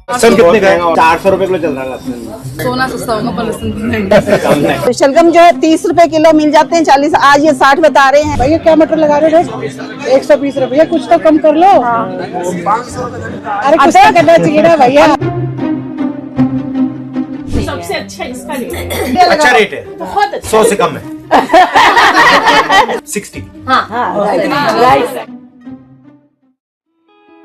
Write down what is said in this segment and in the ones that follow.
लहसुन कितने का है? 400 रुपए किलो चल रहा है लहसुन। सोना सस्ता होगा पर लहसुन तो शलगम जो है 30 रुपए किलो मिल जाते हैं, 40 आज ये 60 बता रहे हैं। भैया क्या मटर लगा रहे हो? 120 रुपए। भैया कुछ तो कम कर लो। अरे कुछ तो करना चाहिए ना भैया। सबसे अच्छा इसका रेट अच्छा रेट है, बहुत अच्छा। 100 से कम है। 60।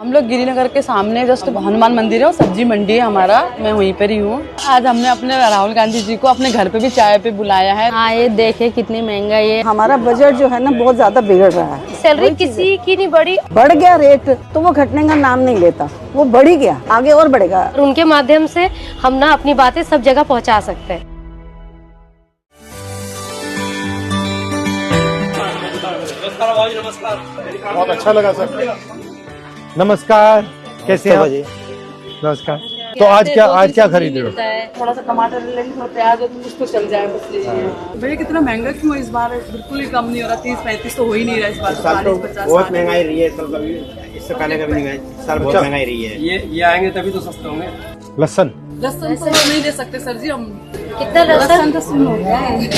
हम लोग गिरिनगर के सामने जस्ट हनुमान मंदिर है और सब्जी मंडी है हमारा, मैं वहीं पर ही हूँ। आज हमने अपने राहुल गांधी जी को अपने घर पे भी चाय पे बुलाया है। हाँ, ये देखे कितनी महंगाई है। हमारा बजट जो है ना बहुत ज्यादा बिगड़ रहा है। सैलरी किसी की नहीं बढ़ी, बढ़ गया रेट तो वो घटने का नाम नहीं लेता, वो बढ़ ही गया, आगे और बढ़ेगा। और उनके माध्यम से हम ना अपनी बातें सब जगह पहुँचा सकते हैं। बहुत अच्छा लगा सर। नमस्कार, कैसे हैं आप? नमस्कार। तो आज क्या खरीद रहे हो? थोड़ा सा टमाटर ले लीजिए, थोड़ा प्याज और कुछ तो चल जाए बस लीजिए। भैया कितना महंगा क्यों है इस बार? बिल्कुल ही कम नहीं हो रहा, 30-35 तो हो ही नहीं रहा इस बार। साल तो बहुत महंगाई रही है, इससे पहले कभी नहीं गए। साल बहुत महंगाई रही है। ये आएंगे तभी तो सस्ते होंगे। लहसुन लहसुन तो नहीं दे सकते सर जी हम। कितना लहसुन? तो सुन हो गया है।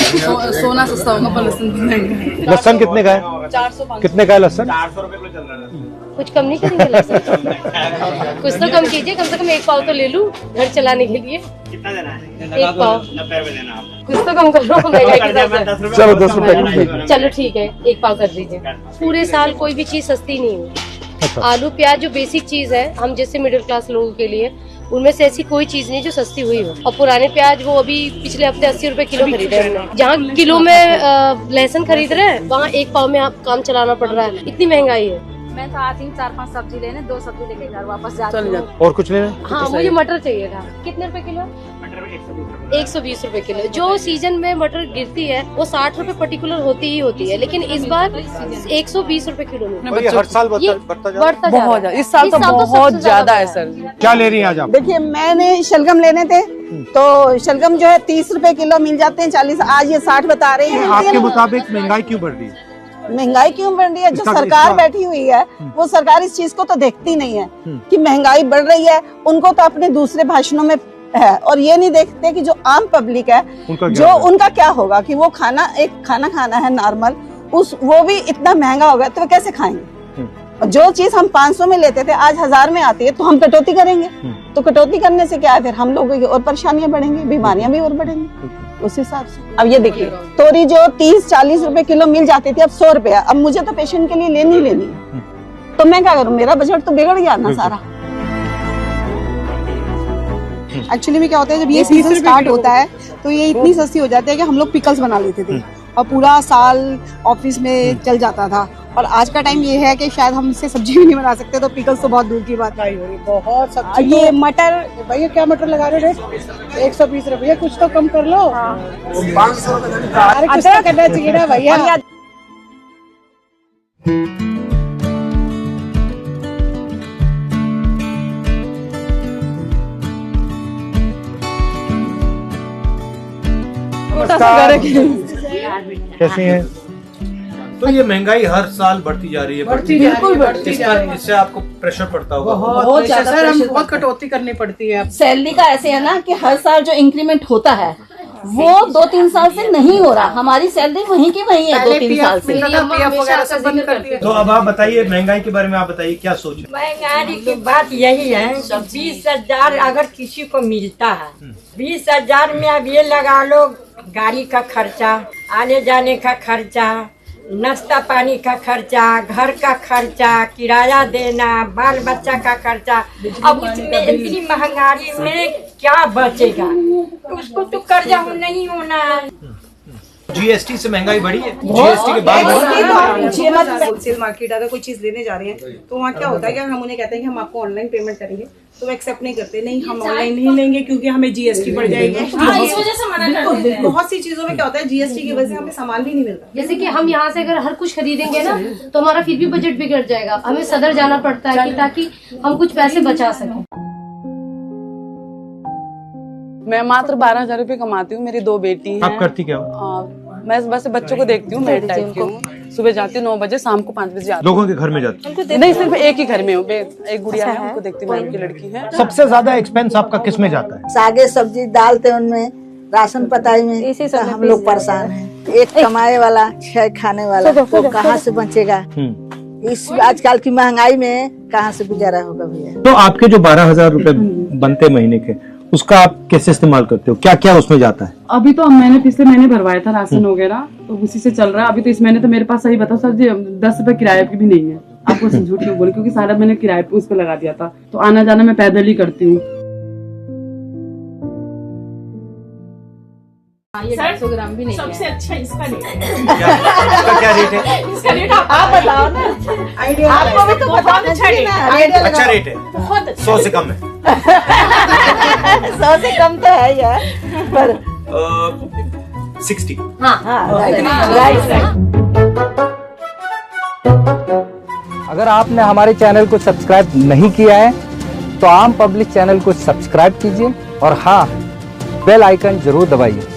सोना सस्ता होगा पर लहसुन महंगा है। लहसुन कितने का है? 400-500 कितने का है लहसुन? 400 रुपए किलो चल रहा है। कुछ कम नहीं करेंगे लहसुन? कुछ तो कम कीजिए, कम से कम 1 पाव तो ले लूं घर चलाने के लिए। कितना देना है? 1 पाव 90 रुपए देना आपको। कुछ तो कम कर लो महंगाई के हिसाब से। चलो 10 रुपए। चलो ठीक है, 1 पाव कर दीजिए। पूरे साल कोई भी चीज सस्ती नहीं हुई। आलू प्याज जो बेसिक चीज है, हम जैसे मिडिल क्लास लोगों के लिए, उनमें से ऐसी कोई चीज नहीं जो सस्ती हुई हो। और पुराने प्याज वो अभी पिछले हफ्ते 80 रुपए किलो खरीदे हमने। जहाँ किलो में लहसुन खरीद रहे हैं, वहाँ 1 पाव में आप काम चलाना पड़ रहा है। इतनी महंगाई है। मैं तो आती हूँ 4-5 सब्जी लेने, 2 सब्जी लेके घर वापस जाती हूँ। और कुछ लेना? हाँ, मुझे मटर चाहिए था। कितने रुपए किलो? 120 रुपए किलो। जो सीजन में मटर गिरती है वो 60 रुपए पर्टिकुलर होती ही होती है, लेकिन इस बार 120 रुपए किलो में हर साल बढ़ता जा रहा है। बढ़ता जा बहुत रहा है। इस साल तो बहुत सबसे ज्यादा है सर जी। क्या ले रही हैं आज आप? देखिए मैंने शलगम लेने थे तो शलगम जो है 30 रुपए किलो मिल जाते हैं, 40 आज ये 60 बता रहे हैं। आपके मुताबिक महंगाई क्यों बढ़ रही है? महंगाई क्यों बढ़ रही है? जो इसका- सरकार इसका- बैठी हुई है वो सरकार इस चीज को तो देखती नहीं है कि महंगाई बढ़ रही है। उनको तो अपने दूसरे भाषणों में है, और ये नहीं देखते कि जो आम पब्लिक है उनका क्या होगा कि वो खाना खाना है नॉर्मल, वो भी इतना महंगा हो गया तो वो कैसे खाएंगे? और जो चीज हम 500 में लेते थे आज 1000 में आती है तो हम कटौती करेंगे। तो कटौती करने से क्या है, फिर हम लोगों की और परेशानियां बढ़ेंगी, बीमारियां भी और बढ़ेंगी उस हिसाब से। अब ये देखिए तोरी जो 30-40 रुपए किलो मिल जाती थी, अब 100 रुपए। अब मुझे तो पेशेंट के लिए लेनी है, तो मैं क्या करूँ? मेरा बजट तो बिगड़ गया ना सारा। एक्चुअली में क्या होता है, जब ये सीजन स्टार्ट होता है तो ये इतनी सस्ती हो जाती है कि हम लोग पिकल्स बना लेते थे और पूरा साल ऑफिस में चल जाता था। और आज का टाइम ये है कि शायद हम इससे सब्जी भी नहीं बना सकते, तो पिकल्स तो बहुत दूर की बात है। बहुत सब्जी। ये मटर, भैया क्या मटर लगा रहे हो? 120 रुपए। भैया कुछ तो कम कर लो। 500। अरे कुछ तो करना चाहिए ना भैया। कैसी हैं? तो ये महंगाई हर साल बढ़ती जा रही है। बिल्कुल बढ़ती जा रही है। इससे आपको प्रेशर पड़ता होगा? बहुत ज्यादा सर, हम बहुत कटौती करनी पड़ती है। सैलरी का ऐसे है ना कि हर साल जो इंक्रीमेंट होता है वो 2-3 साल से नहीं हो रहा। हमारी सैलरी वहीं की वहीं है 2-3 साल से। PF वगैरह सब बंद कर दिया। तो अब आप बताइए महंगाई के बारे में, आप बताइए क्या सोच है? महंगाई की बात यही है, 20,000 अगर किसी को मिलता है, 20,000 में अब ये लगा लो गाड़ी का खर्चा, आने जाने का खर्चा, नाश्ता पानी का खर्चा, घर का खर्चा, किराया देना, बाल बच्चा का खर्चा। अब उसमें इतनी महंगाई में क्या बचेगा? तो उसको तो कर्जा नहीं होना है। जीएसटी से महंगाई बढ़ी है? जीएसटी के बाद होलसेल मार्केट अगर कोई चीज लेने जा रहे हैं तो वहाँ क्या होता है कि हम उन्हें कहते हैं कि हम आपको ऑनलाइन पेमेंट करेंगे, तो वो एक्सेप्ट नहीं करते। नहीं, हम ऑनलाइन नहीं लेंगे क्योंकि हमें जीएसटी पड़ जाएगी। बहुत सी चीजों में क्या होता है, जीएसटी की वजह से हमें सामान भी नहीं मिलता। जैसे कि हम यहाँ से अगर हर कुछ खरीदेंगे ना तो हमारा फिर भी बजट बिगड़ जाएगा। हमें सदर जाना पड़ता है कि ताकि हम कुछ पैसे बचा सकें। मैं मात्र 12,000 रुपए कमाती हूँ। मेरी 2 बेटी हैं। आप करती क्या हो? मैं बस बच्चों को देखती हूँ, मेड टाइप की हूँ। सुबह जाती हूँ 9 बजे, शाम को 5 बजे आती लोगों के घर में जाती हूँ। नहीं, सिर्फ एक ही घर में हूँ, एक गुड़िया है, उनको देखती हूँ, उनकी लड़की है। सबसे ज्यादा एक्सपेंस आपका किस में जाता है? सागे सब्जी डालते उनमें, राशन पताई में, तो हम लोग परेशान हैं। एक कमाए वाला 6 खाने वाला, तो कहाँ से बचेगा? इस आजकल की महंगाई में कहाँ से गुजारा होगा भैया? तो आपके जो 12,000 रुपए बनते महीने के, उसका आप कैसे इस्तेमाल करते हो? क्या क्या उसमें जाता है? अभी तो मैंने पिछले महीने भरवाया था राशन वगैरह, तो उसी से चल रहा है। अभी तो इस महीने तो मेरे पास, सही बताओ सर जी, 10 रुपए किराए की भी नहीं है। आपको झूठ क्यों बोले, क्योंकि सारा मैंने किराए पे उस पर लगा दिया था, तो आना जाना मैं पैदल ही करती हूँ। 250 ग्राम भी नहीं सबसे अच्छा इसका रेट है। इसका क्या रेट है? इसका रेट आप बताओ ना, आपको भी तो बताना चाहिए ना। अच्छा रेट है, बहुत 100 से कम है। 100 से कम तो है यार, पर 60। अगर आपने हमारे चैनल को सब्सक्राइब नहीं किया है तो आम पब्लिक चैनल को सब्सक्राइब कीजिए और हाँ, बेल आइकन जरूर दबाइए।